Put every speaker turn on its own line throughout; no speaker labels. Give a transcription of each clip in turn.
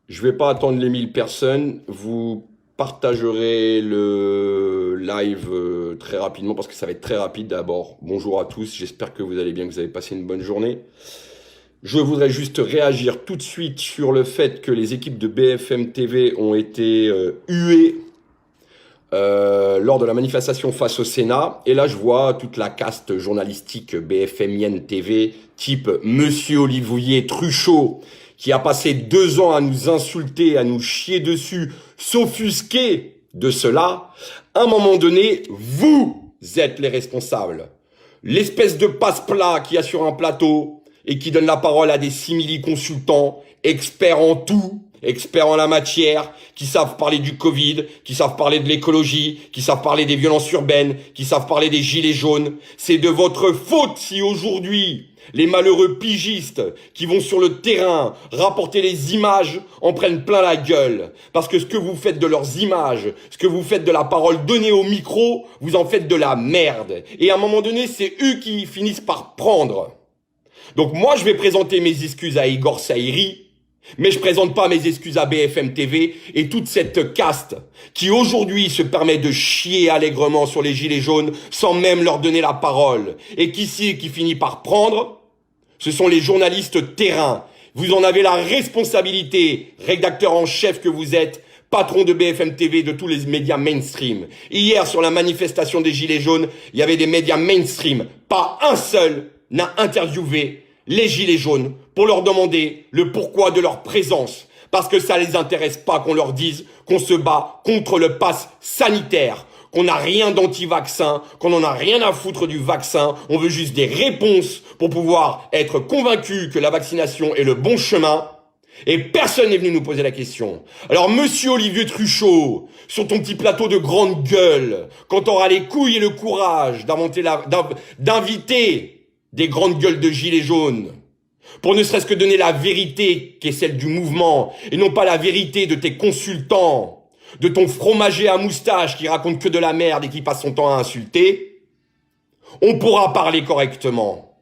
Je vais pas attendre les 1000 personnes. Vous partagerez le live très rapidement parce que ça va être très rapide d'abord. Bonjour à tous, j'espère que vous allez bien, que vous avez passé une bonne journée. Je voudrais juste réagir tout de suite sur le fait que les équipes de BFM TV ont été huées lors de la manifestation face au Sénat. Et là, je vois toute la caste journalistique BFMienne TV, type Monsieur Olivier Truchot, qui a passé 2 ans à nous insulter, à nous chier dessus, s'offusquer de cela. À un moment donné, vous êtes les responsables. L'espèce de passe-plat qui a sur un plateau et qui donne la parole à des simili-consultants, experts en tout, experts en la matière, qui savent parler du Covid, qui savent parler de l'écologie, qui savent parler des violences urbaines, qui savent parler des gilets jaunes. C'est de votre faute si aujourd'hui, les malheureux pigistes qui vont sur le terrain rapporter les images en prennent plein la gueule. Parce que ce que vous faites de leurs images, ce que vous faites de la parole donnée au micro, vous en faites de la merde. Et à un moment donné, c'est eux qui finissent par prendre. Donc moi, je vais présenter mes excuses à Igor Saïri, mais je présente pas mes excuses à BFM TV et toute cette caste qui aujourd'hui se permet de chier allègrement sur les gilets jaunes sans même leur donner la parole. Et qui finit par prendre? Ce sont les journalistes terrain. Vous en avez la responsabilité, rédacteur en chef que vous êtes, patron de BFM TV, de tous les médias mainstream. Hier, sur la manifestation des gilets jaunes, il y avait des médias mainstream. Pas un seul n'a interviewé les gilets jaunes pour leur demander le pourquoi de leur présence. Parce que ça les intéresse pas qu'on leur dise qu'on se bat contre le pass sanitaire, qu'on n'a rien d'anti-vaccin, qu'on en a rien à foutre du vaccin. On veut juste des réponses pour pouvoir être convaincu que la vaccination est le bon chemin. Et personne n'est venu nous poser la question. Alors, monsieur Olivier Truchot, sur ton petit plateau de grande gueule, quand t'auras les couilles et le courage d'inviter des grandes gueules de gilets jaunes, pour ne serait-ce que donner la vérité qui est celle du mouvement, et non pas la vérité de tes consultants, de ton fromager à moustache qui raconte que de la merde et qui passe son temps à insulter, on pourra parler correctement.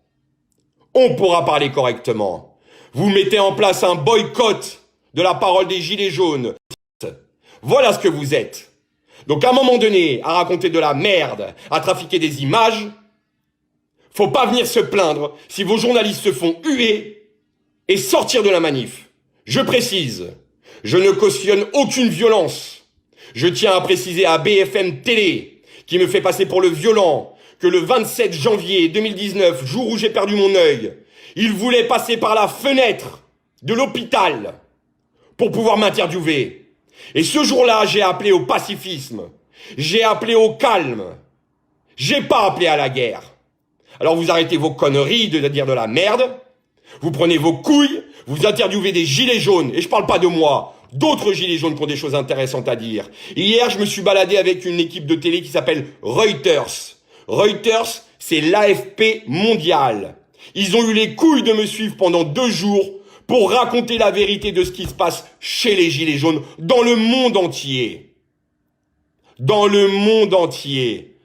On pourra parler correctement. Vous mettez en place un boycott de la parole des gilets jaunes. Voilà ce que vous êtes. Donc à un moment donné, à raconter de la merde, à trafiquer des images, faut pas venir se plaindre si vos journalistes se font huer et sortir de la manif. Je précise, je ne cautionne aucune violence. Je tiens à préciser à BFM Télé, qui me fait passer pour le violent, que le 27 janvier 2019, jour où j'ai perdu mon œil, il voulait passer par la fenêtre de l'hôpital pour pouvoir m'interviewer. Et ce jour-là, j'ai appelé au pacifisme. J'ai appelé au calme. J'ai pas appelé à la guerre. Alors vous arrêtez vos conneries de dire de la merde, vous prenez vos couilles, vous interviewez des gilets jaunes, et je parle pas de moi, d'autres gilets jaunes qui ont des choses intéressantes à dire. Hier, je me suis baladé avec une équipe de télé qui s'appelle Reuters. Reuters, c'est l'AFP mondial. Ils ont eu les couilles de me suivre pendant 2 jours pour raconter la vérité de ce qui se passe chez les gilets jaunes dans le monde entier. Dans le monde entier.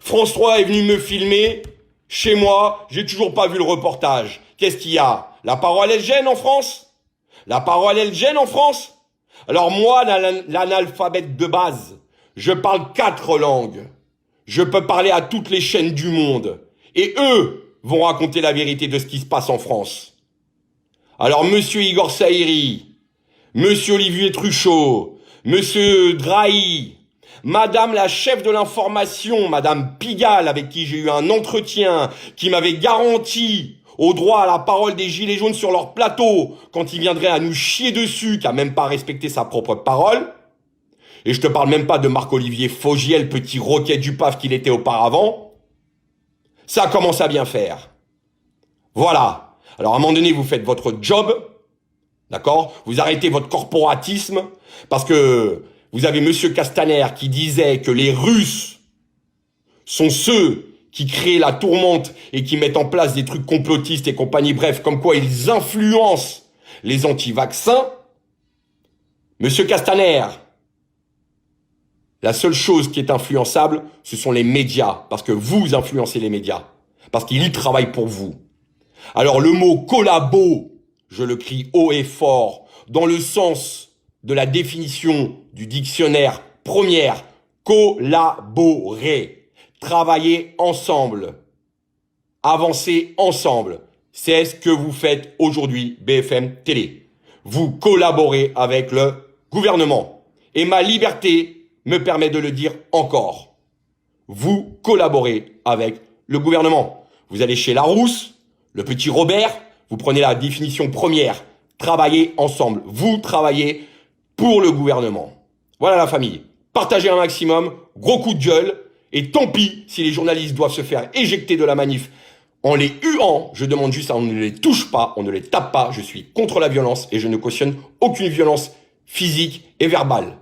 France 3 est venu me filmer. Chez moi, j'ai toujours pas vu le reportage. Qu'est-ce qu'il y a? La parole, elle gêne en France? La parole, elle gêne en France? Alors moi, l'analphabète de base, je parle 4 langues. Je peux parler à toutes les chaînes du monde. Et eux vont raconter la vérité de ce qui se passe en France. Alors monsieur Igor Saïri, monsieur Olivier Truchot, monsieur Drahi, madame la chef de l'information, madame Pigalle, avec qui j'ai eu un entretien, qui m'avait garanti au droit à la parole des gilets jaunes sur leur plateau, quand ils viendraient à nous chier dessus, qui a même pas respecté sa propre parole. Et je te parle même pas de Marc-Olivier Fogiel, petit roquet du PAF qu'il était auparavant. Ça commence à bien faire. Voilà. Alors à un moment donné, vous faites votre job, d'accord? Vous arrêtez votre corporatisme, parce que vous avez monsieur Castaner qui disait que les Russes sont ceux qui créent la tourmente et qui mettent en place des trucs complotistes et compagnie, bref, comme quoi ils influencent les anti-vaccins. Monsieur Castaner, la seule chose qui est influençable, ce sont les médias, parce que vous influencez les médias, parce qu'ils y travaillent pour vous. Alors le mot collabo, je le crie haut et fort, dans le sens de la définition du dictionnaire première. Collaborer, travailler ensemble, avancer ensemble. C'est ce que vous faites aujourd'hui, BFM Télé. Vous collaborez avec le gouvernement. Et ma liberté me permet de le dire encore. Vous collaborez avec le gouvernement. Vous allez chez Larousse, le petit Robert, vous prenez la définition première. Travaillez ensemble. Vous travaillez pour le gouvernement. Voilà la famille. Partagez un maximum, gros coup de gueule, et tant pis si les journalistes doivent se faire éjecter de la manif en les huant. Je demande juste à on ne les touche pas, on ne les tape pas. Je suis contre la violence et je ne cautionne aucune violence physique et verbale.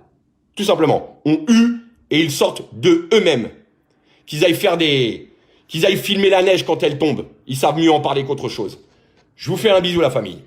Tout simplement, on hue et ils sortent de eux-mêmes. Qu'ils aillent filmer la neige quand elle tombe. Ils savent mieux en parler qu'autre chose. Je vous fais un bisou la famille.